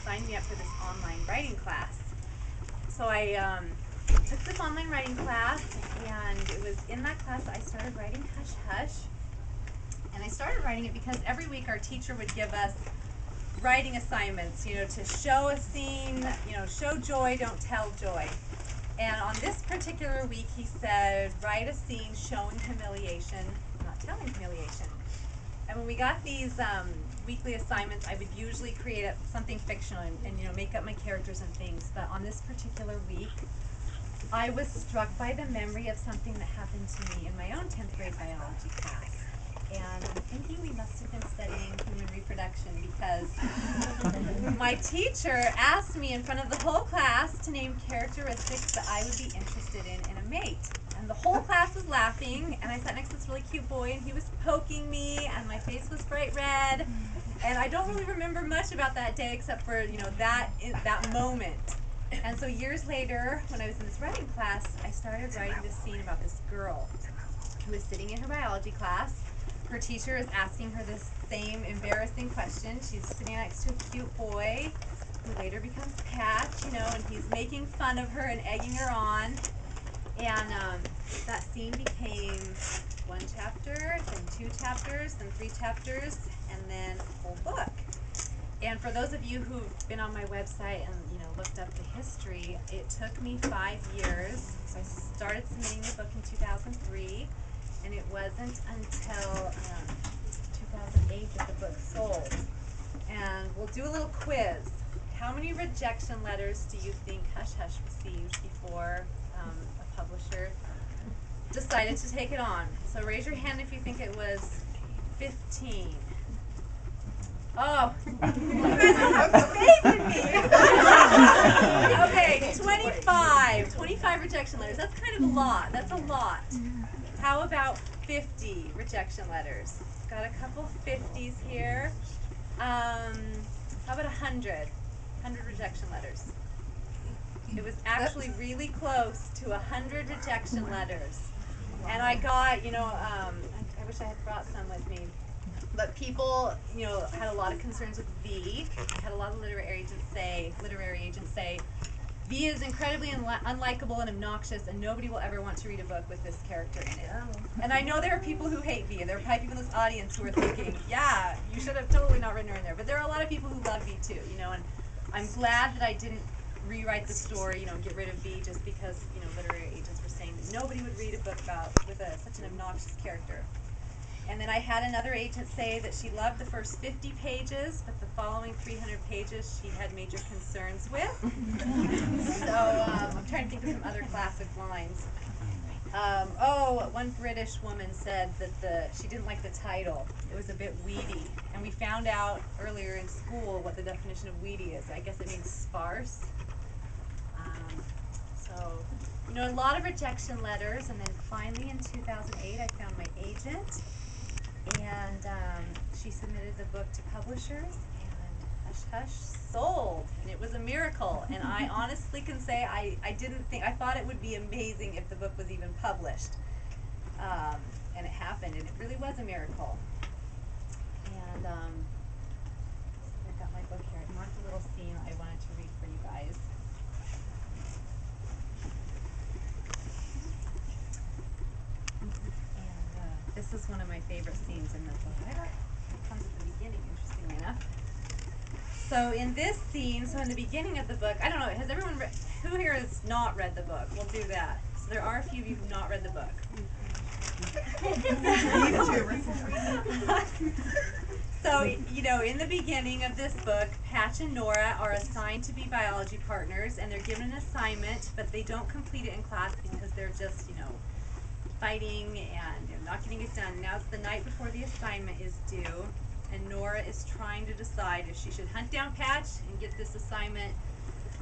signed me up for this online writing class. So I took this online writing class, and it was in that class I started writing Hush Hush. And I started writing it because every week our teacher would give us writing assignments, you know, to show a scene, you know, show joy, don't tell joy. And on this particular week he said, write a scene showing humiliation, not telling humiliation. And when we got these weekly assignments, I would usually create something fictional and you know, make up my characters and things. But on this particular week, I was struck by the memory of something that happened to me in my own 10th grade biology class. And I'm thinking we must have been studying human reproduction because my teacher asked me in front of the whole class to name characteristics that I would be interested in a mate. And the whole class was laughing, and I sat next to this really cute boy, and he was poking me, and my face was bright red. And I don't really remember much about that day except for, you know, that moment. And so years later, when I was in this writing class, I started writing this scene about this girl who was sitting in her biology class. Her teacher is asking her this same embarrassing question. She's sitting next to a cute boy who later becomes Patch, you know, and he's making fun of her and egging her on. And that scene became 1 chapter, then 2 chapters, then 3 chapters, and then a whole book. And for those of you who've been on my website and, you know, looked up the history, it took me 5 years. So I started submitting the book in 2003, and it wasn't until 2008 that the book sold. And we'll do a little quiz. How many rejection letters do you think Hush Hush received before a publisher decided to take it on? So raise your hand if you think it was 15. Oh, you guys are favoring me. Okay, 25 rejection letters. That's kind of a lot. That's a lot. How about 50 rejection letters? Got a couple 50s here. How about 100? 100 rejection letters. It was actually really close to 100 rejection letters. And I got, you know, I wish I had brought some with me. But people, you know, had a lot of concerns with V. I had a lot of literary agents say, V is incredibly unlikable and obnoxious, and nobody will ever want to read a book with this character in it. And I know there are people who hate V, and there are probably people in this audience who are thinking, yeah, you should have totally not written her in there. But there are a lot of people who love V too, you know, and I'm glad that I didn't rewrite the story, you know, get rid of V just because, you know, literary agents were saying that nobody would read a book with such an obnoxious character. And then I had another agent say that she loved the first 50 pages, but the following 300 pages she had major concerns with. So I'm trying to think of some other classic lines. One British woman said that she didn't like the title. It was a bit weedy. And we found out earlier in school what the definition of weedy is. I guess it means sparse. So, you know, a lot of rejection letters. And then finally in 2008 I found my agent. And she submitted the book to publishers, and Hush Hush sold, and it was a miracle. And I honestly can say I thought it would be amazing if the book was even published, and it happened, and it really was a miracle. And I've got my book here. I marked a little scene I wanted to read for you guys. This is one of my favorite scenes in the book. It comes at the beginning, interestingly enough. So in this scene, in the beginning of the book, I don't know, has everyone who here has not read the book? We'll do that. So there are a few of you who have not read the book. So, you know, in the beginning of this book, Patch and Nora are assigned to be biology partners, and they're given an assignment, but they don't complete it in class because they're just, you know, fighting and not getting it done. Now it's the night before the assignment is due, and Nora is trying to decide if she should hunt down Patch and get this assignment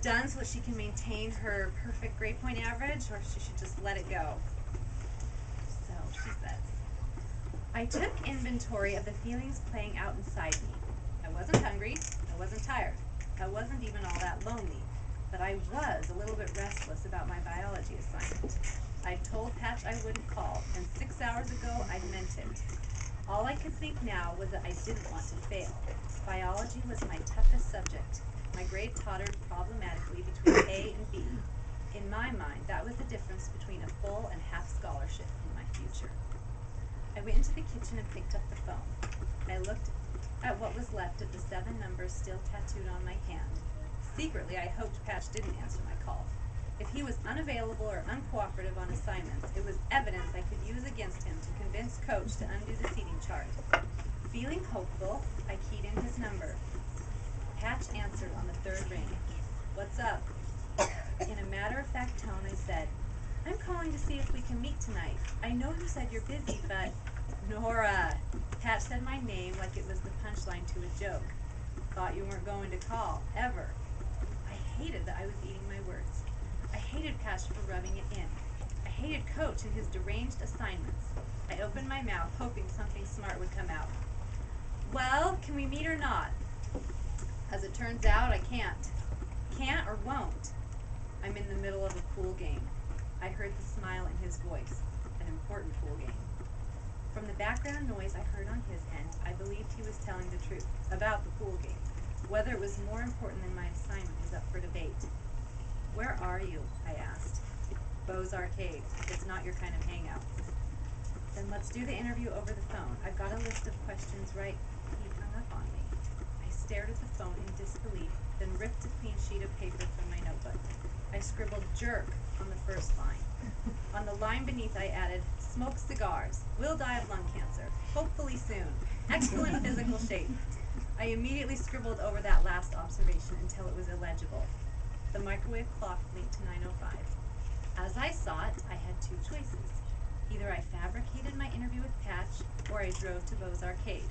done so that she can maintain her perfect grade point average, or if she should just let it go. So she says, I took inventory of the feelings playing out inside me. I wasn't hungry, I wasn't tired, I wasn't even all that lonely, but I was a little bit restless about my biology assignment. I told Patch I wouldn't call, and 6 hours ago I meant it. All I could think now was that I didn't want to fail. Biology was my toughest subject. My grade tottered problematically between A and B. In my mind, that was the difference between a full and half scholarship in my future. I went into the kitchen and picked up the phone. I looked at what was left of the 7 numbers still tattooed on my hand. Secretly, I hoped Patch didn't answer my call. If he was unavailable or uncooperative on assignments, it was evidence I could use against him to convince Coach to undo the seating chart. Feeling hopeful, I keyed in his number. Patch answered on the 3rd ring. "What's up?" In a matter-of-fact tone, I said, "I'm calling to see if we can meet tonight. I know you said you're busy, but..." "Nora!" Patch said my name like it was the punchline to a joke. "Thought you weren't going to call, ever." I hated that I was eating my words. I hated Patch for rubbing it in. I hated Coach and his deranged assignments. I opened my mouth, hoping something smart would come out. "Well, can we meet or not?" "As it turns out, I can't." "Can't or won't?" "I'm in the middle of a pool game." I heard the smile in his voice. An important pool game. From the background noise I heard on his end, I believed he was telling the truth about the pool game. Whether it was more important than my assignment was up for debate. "Where are you?" I asked. "Beau's Arcade. It's not your kind of hangout." "Then let's do the interview over the phone. I've got a list of questions right." He hung up on me. I stared at the phone in disbelief, then ripped a clean sheet of paper from my notebook. I scribbled "jerk" on the first line. On the line beneath I added, "Smoke cigars. Will die of lung cancer. Hopefully soon. Excellent physical shape." I immediately scribbled over that last observation until it was illegible. The microwave clock blinked to 9:05. As I saw it, I had 2 choices. Either I fabricated my interview with Patch, or I drove to Beau's Arcade.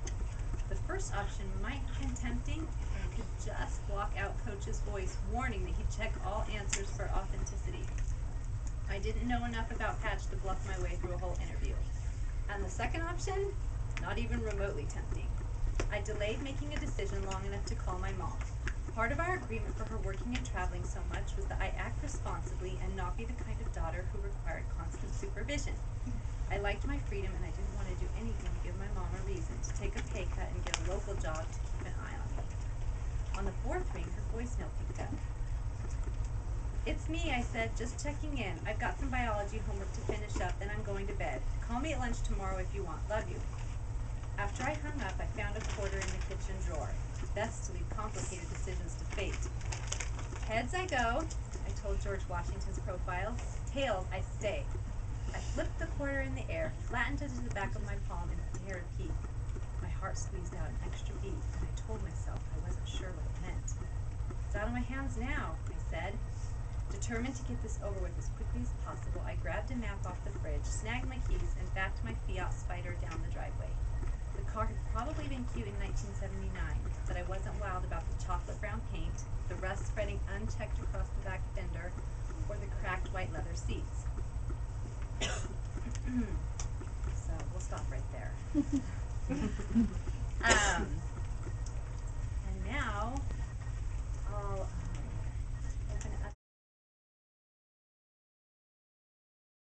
The first option might have been tempting, or I could just block out Coach's voice warning that he'd check all answers for authenticity. I didn't know enough about Patch to bluff my way through a whole interview. And the second option? Not even remotely tempting. I delayed making a decision long enough to call my mom. Part of our agreement for her working and traveling so much was that I act responsibly and not be the kind of daughter who required constant supervision. I liked my freedom and I didn't want to do anything to give my mom a reason to take a pay cut and get a local job to keep an eye on me. On the 4th ring, her voicemail picked up. "It's me," I said, "just checking in. I've got some biology homework to finish up, then I'm going to bed. Call me at lunch tomorrow if you want. Love you." After I hung up, I found a quarter in the kitchen drawer. Best to leave complicated decisions to fate. "Heads I go," I told George Washington's profile. "Tails I stay." I flipped the quarter in the air, flattened it to the back of my palm, and dared a peek. My heart squeezed out an extra beat, and I told myself I wasn't sure what it meant. "It's out of my hands now," I said. Determined to get this over with as quickly as possible, I grabbed a map off the fridge, snagged my keys, and backed my Fiat Spider down the driveway. The car had probably been cute in 1979, but I wasn't wild about the chocolate brown paint, the rust spreading unchecked across the back fender, or the cracked white leather seats. So we'll stop right there.